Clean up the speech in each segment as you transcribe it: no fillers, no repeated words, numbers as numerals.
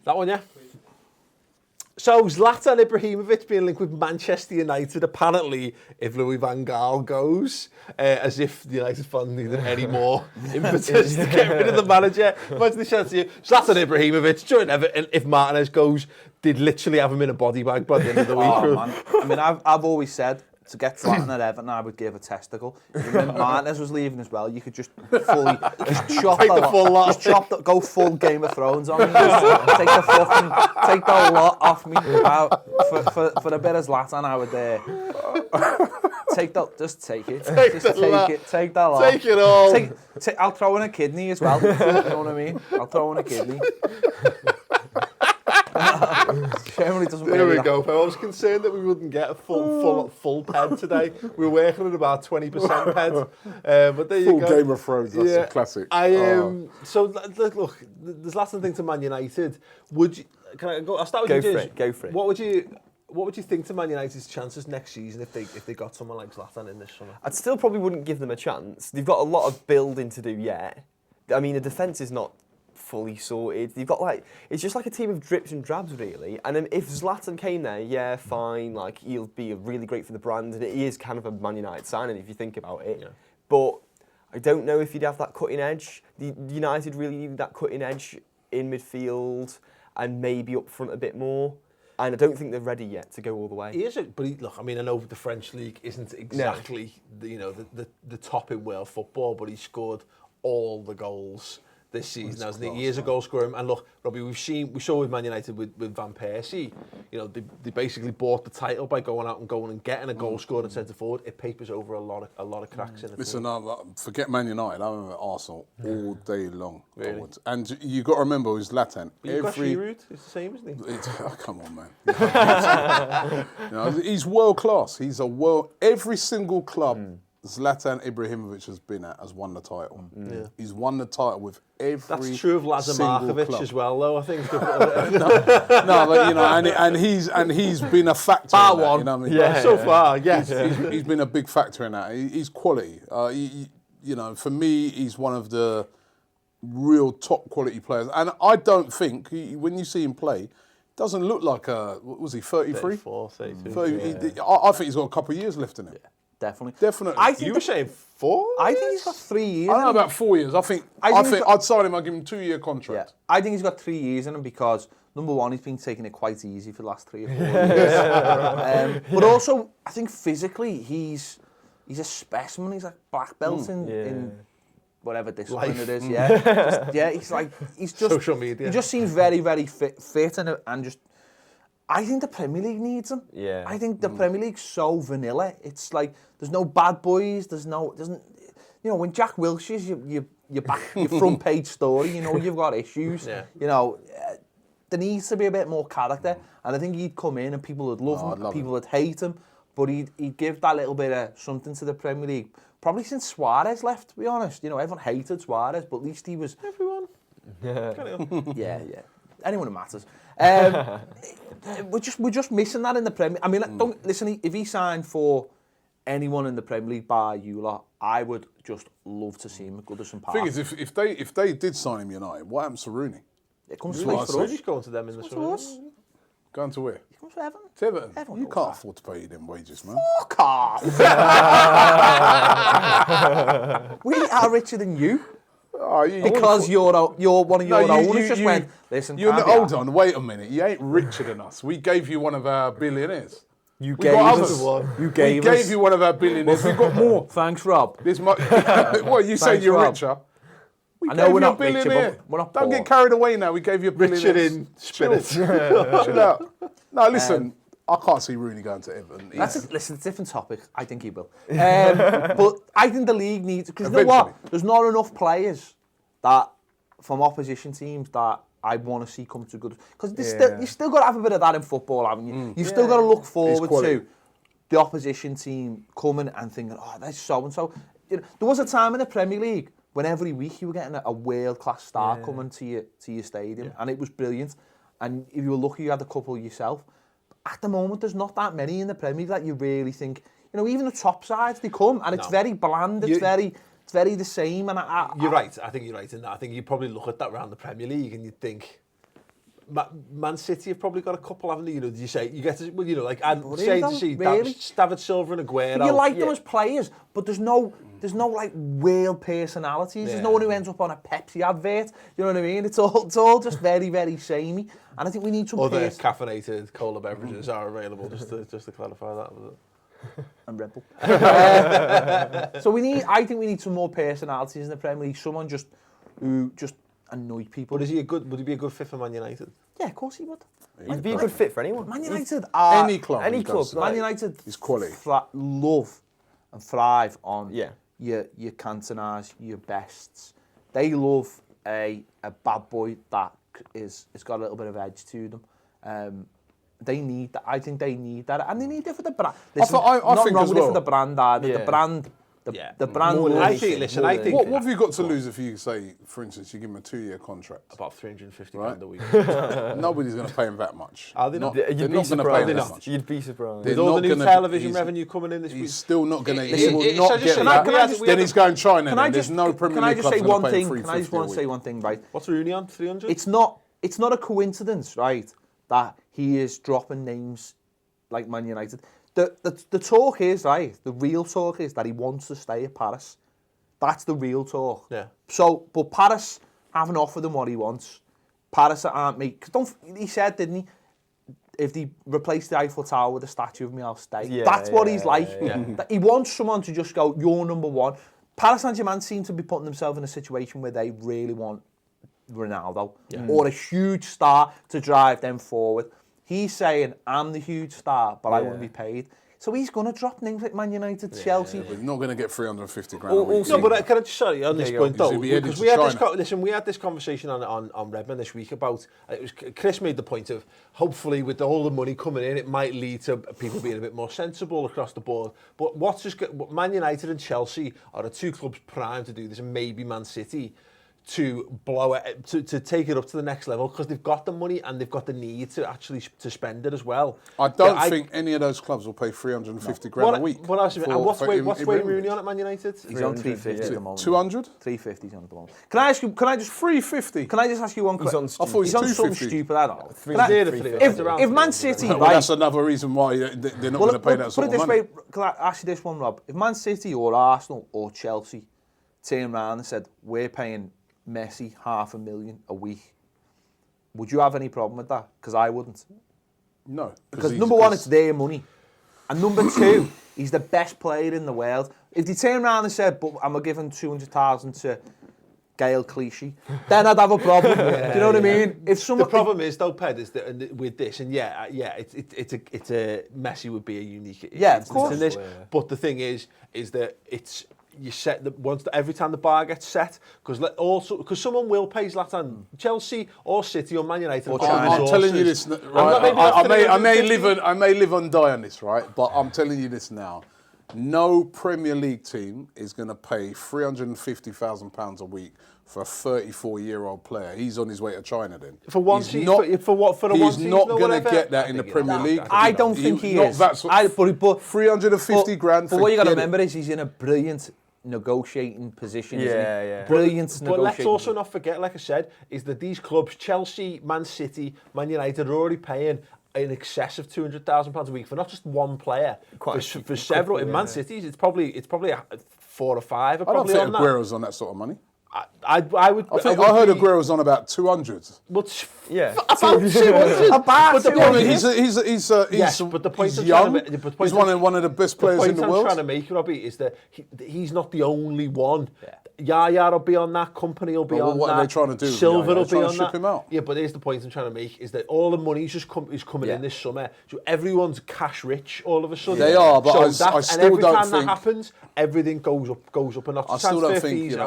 That one, yeah. So, Zlatan Ibrahimovic being linked with Manchester United. Apparently, if Louis van Gaal goes, as if the United fans needed any more impetus to get rid of the manager. Imagine the chance to you, Zlatan Ibrahimovic, join Everton, if Martinez goes, they'd literally have him in a body bag by the end of the week. Oh, man. I mean, I've always said, to get Zlatan at Everton, I would give a testicle. When Martinez was leaving as well, you could just fully chop Take the full lot. Just go full Game of Thrones on me. Just take the lot off me. For a bit of Zlatan, I would take it. Take that lot. Take it all. I'll throw in a kidney as well. You know what I mean? I'll throw in a kidney. There we go. I was concerned that we wouldn't get a full ped today. We were working at about 20% ped, but there you go. Full Game of Thrones. That's a classic. So look, the Zlatan thing to Man United. Would you? Can I go? I'll start with you, James. Go for it. What would you think to Man United's chances next season if they got someone like Zlatan in this summer? I'd still probably wouldn't give them a chance. They've got a lot of building to do yet. I mean, the defence is not fully sorted. They've got it's just like a team of drips and drabs really. And then if Zlatan came there, yeah, fine, like he'll be really great for the brand, and he is kind of a Man United signing if you think about it. Yeah. But I don't know if he'd have that cutting edge. The United really needed that cutting edge in midfield and maybe up front a bit more. And I don't think they're ready yet to go all the way. He is, look, I mean, I know the French league isn't exactly the top in world football, but he scored all the goals this season, hasn't he? He is a goal scorer. And look, Robbie, we saw with Man United with Van Persie, they basically bought the title by going and getting a goal scorer and centre forward. It papers over a lot of cracks in it. Listen, forget Man United. I remember Arsenal all day long. Really? And you got to remember with Zlatan. But you've got Giroud, it's the same, isn't he? Come on, man. He's world class. Every single club Zlatan Ibrahimovic has been at has won the title. Yeah. He's won the title with every That's true of Lazar Markovic as well, though, I think. no, but and he's been a factor. Bar one. You know what I mean? So far, yes. He's been a big factor in that. He's quality. For me, he's one of the real top quality players. And I don't think, when you see him play, doesn't look like what was he, 33? 34, 32. 30, I think he's got a couple of years left in it. Yeah. Definitely. You were saying 4? I think he's got 3 years. I don't know about 4 years. I think I'd sign him. I'd give him 2-year contract. Yeah. I think he's got 3 years in him because, number one, he's been taking it quite easy for the last 3 or 4 years. But also, I think physically, he's a specimen. He's like black belt in whatever discipline it is. Yeah. He's just social media. He just seems very, very fit and just. I think the Premier League needs him. Yeah. I think the Premier League's so vanilla. It's like there's no bad boys. When Jack Wilshere's your front page story, you've got issues. Yeah. There needs to be a bit more character, and I think he'd come in and people would love him, and people would hate him, but he'd give that little bit of something to the Premier League. Probably since Suarez left, to be honest. Everyone hated Suarez, but at least he was. Everyone. Yeah. Anyone who matters. We're just missing that in the Premier. I mean, don't listen. If he signed for anyone in the Premier League bar you lot, I would just love to see him at Goodison Park. The thing is, if they did sign him United, what happens to Rooney? It comes to us. Rooney's going to them in the summer. Going to where? He comes to Everton. To Everton. Everyone You goes can't there. afford to pay them wages, man. Fuck off! We are richer than you. Because you're one of your owners just went, listen, hold on, wait a minute. You ain't richer than us. We gave you one of our billionaires. You gave you one of our billionaires. We got more. Thanks, Rob. What, you saying you're richer? We I know we're not richer, but we're not Don't poor. get carried away now. We gave you a billionaire. Richard in spirit. Chill out. No, listen. I can't see Rooney going to Everton. Listen, it's a different topic. I think he will. But I think the league needs... Because you know what? There's not enough players from opposition teams that I want to see come to good... Because you still got to have a bit of that in football, haven't you? You've still got to look forward to the opposition team coming and thinking, oh, there's so-and-so. There was a time in the Premier League when every week you were getting a world-class star coming to your stadium, and it was brilliant. And if you were lucky, you had a couple yourself. At the moment, there's not that many in the Premier League that you really think, even the top sides, they come, and it's very bland, it's very the same. And you're right, I think you're right in that. I think you probably look at that around the Premier League and you'd think, Man City have probably got a couple, haven't they? You know, you get to, well, you know, like I'm They saying don't to see really. David Silva and Aguero. But you like them as players, but there's no like real personalities. There's no one who ends up on a Pepsi advert. You know what I mean? It's all just very, very samey. And I think we need some Other caffeinated cola beverages are available. Just to clarify that. Was it? And Red Bull. So I think we need some more personalities in the Premier League. Someone who just annoy people. Would he be a good fit for Man United? Yeah, of course he would. He'd be a good fit for anyone. Man United are... Any club. Man United is quality. Love and thrive on your Cantonas, your bests. They love a bad boy that has got a little bit of edge to them. They need that. I think they need that, and they need it for the brand. Listen, I not think wrong as with it well. for the brand. The brand. The brand. I think. Listen, I think. What have you got to lose if you say, for instance, you give him a 2-year contract? About 350 grand a week. Nobody's going to pay him that much. Are they not? They're not going to pay him that much. You'd be surprised. With all the new television revenue coming in this week, He's still not going to. He He will not get that. Then he's going China. Can I There's just no Premier League club's going to pay him 350 Can I just want to say one thing, right? What's Rooney on? 300? It's not a coincidence, right, that he is dropping names like Man United. The talk is, right, the real talk is that he wants to stay at Paris. That's the real talk. Yeah. So, but Paris haven't offered him what he wants. Paris aren't he said, didn't he, if they replace the Eiffel Tower with a statue of me, I'll stay. Yeah, That's what he's like. Yeah. He wants someone to just go, you're number one. Paris Saint-Germain seem to be putting themselves in a situation where they really want Ronaldo or a huge star to drive them forward. He's saying, I'm the huge star, but I want to be paid. So he's going to drop names like Man United, Chelsea. But he's not going to get 350 grand a week. No, but can I just say on this point though, because we had this conversation on Redmond this week about Chris made the point of hopefully with all the money coming in, it might lead to people being a bit more sensible across the board. But Man United and Chelsea are the two clubs primed to do this, and maybe Man City to blow it, to take it up to the next level because they've got the money and they've got the need to actually to spend it as well. I don't think any of those clubs will pay 350 grand a week. What else? And what's Wayne Rooney on at Man United? He's on 350 at the moment. 200? 350 he's on at the moment. Can I just 350? Can I just ask you one question? I thought he's on some 250. stupid, I don't know. If Man City, well, that's another reason why they're not going to pay that sort of money. Can I ask you this one, Rob? If Man City or Arsenal or Chelsea turned around and said, we're paying Messi $500,000 a week, would you have any problem with that? Because I wouldn't. No. Because number one, it's their money. And number two, he's the best player in the world. If they turn around and said, but I'm giving 200,000 to Gael Clichy, then I'd have a problem. Do you know what I mean? The problem is though, Ped, is that with this, and it's a Messi would be a unique of course. in this. But the thing is that it's you set every time the bar gets set, because someone will pay Zlatan, Chelsea or City or Man United. I'm telling you this, right? I may live and die on this, right? But I'm telling you this now. No Premier League team is going to pay £350,000 a week for a 34-year-old player. He's on his way to China then. For one season? For one season? He's not going to get that in the Premier League. I don't think he is. But 350 grand. But what you got to remember is he's in a brilliant negotiating position. Brilliant. But let's also not forget, like I said, is that these clubs, Chelsea, Man City, Man United, are already paying in excess of £200,000 a week for not just one player, for several. In Man City's, it's probably 4 or 5. I don't think Aguero's on that sort of money. I heard Aguero's on about 200. But about 200. But the point he's young. He's one of the best players in the world. The point I'm trying to make, Robbie, is that he's not the only one. Yaya will be on that. Company will be on that. What are they trying to do? Silver will be on ship that. Him out. Yeah, but here's the point I'm trying to make: is that all the money is coming in this summer, so everyone's cash rich all of a sudden. They are, but I still don't think. And every time that happens, everything goes up a notch. I still don't think. He's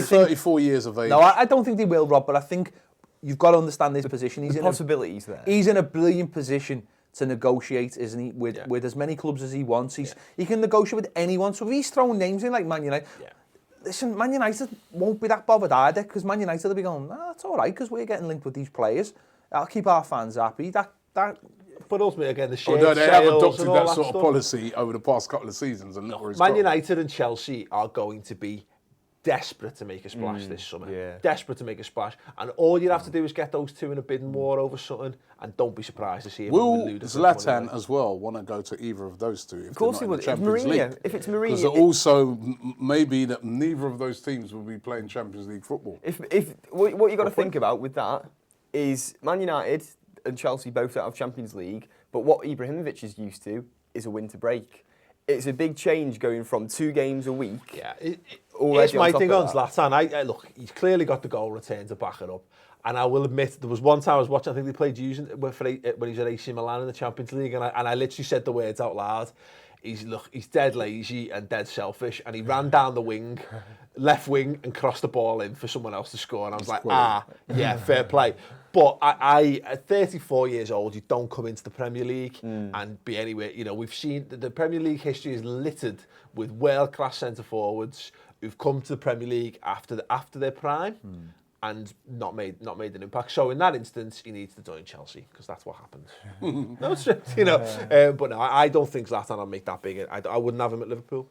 34 years of age. No, I don't think they will, Rob. But I think you've got to understand his position. He's possibilities there. He's in a brilliant position to negotiate, isn't he? With as many clubs as he wants, he can negotiate with anyone. So if he's throwing names in like Man United. Listen, Man United won't be that bothered either, because Man United will be going, that's all right, because we're getting linked with these players. I'll keep our fans happy. But ultimately, again, the shared although they have adopted that sort of policy over the past couple of seasons. And Man United and Chelsea are going to be desperate to make a splash this summer. Yeah. Desperate to make a splash. And all you'd have to do is get those two in a bidding war over something, and don't be surprised to see him. Will Zlatan as well want to go to either of those two? If Of course he would. If it's Mourinho, because also maybe that neither of those teams will be playing Champions League football. If what you got to think about with that is Man United and Chelsea both don't have Champions League, but what Ibrahimovic is used to is a winter break. It's a big change going from 2 games a week. Yeah, it's my thing on Zlatan. I look, he's clearly got the goal return to back it up. And I will admit, there was one time I was watching, I think they played when he was at AC Milan in the Champions League, and I literally said the words out loud. He's dead lazy and dead selfish, and he ran down the wing, left wing, and crossed the ball in for someone else to score. And I was like, yeah, fair play. But I at 34 years old, you don't come into the Premier League and be anywhere. You know, we've seen the Premier League history is littered with world-class centre forwards who've come to the Premier League after their prime and not made an impact. So in that instance, he needs to join Chelsea because that's what happens. No, it's true, you know. But no, I don't think Zlatan will make that big. I wouldn't have him at Liverpool.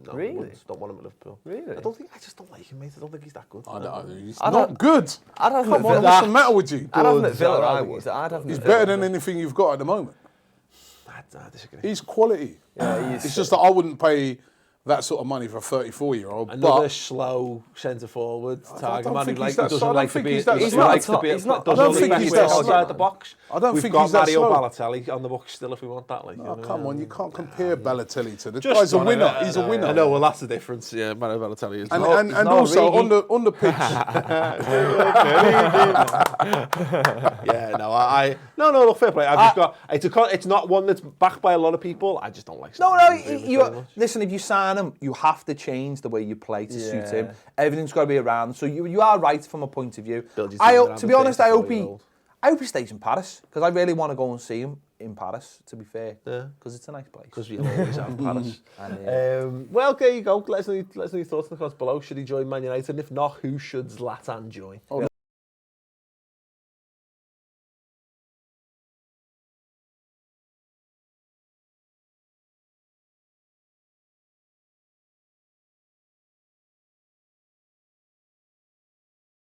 No, really? Don't want him at Liverpool. Really? I just don't like him, mate. I don't think he's that good. He's not good. I'd have Come on, what's the matter with you? I'd have him at Villa. I would. I'd have him. He's better than anything you've got at the moment. I disagree. He's quality. Yeah, it's just that I wouldn't pay that sort of money for a 34-year-old. Another slow centre forward, target man who doesn't like to be. He's not outside the box. I don't think got he's that Mario slow. Balotelli on the book still if we want that. Like, come on, you can't compare Balotelli to the guy's a winner. He's a winner. I know. Well, that's the difference. Yeah, Mario Balotelli is. And also on the pitch. Yeah, no. Look, fair play. I've just got. It's not one that's backed by a lot of people. I just don't like. Listen, if you sign him, you have to change the way you play to suit him. Everything's got to be around. So you are right from a point of view. To be honest, I hope he stays in Paris because I really want to go and see him in Paris. To be fair, because it's a nice place. Because we always have Paris. Well, there you go. Let us know your thoughts in the comments below. Should he join Man United? And if not, who should Zlatan join? Oh,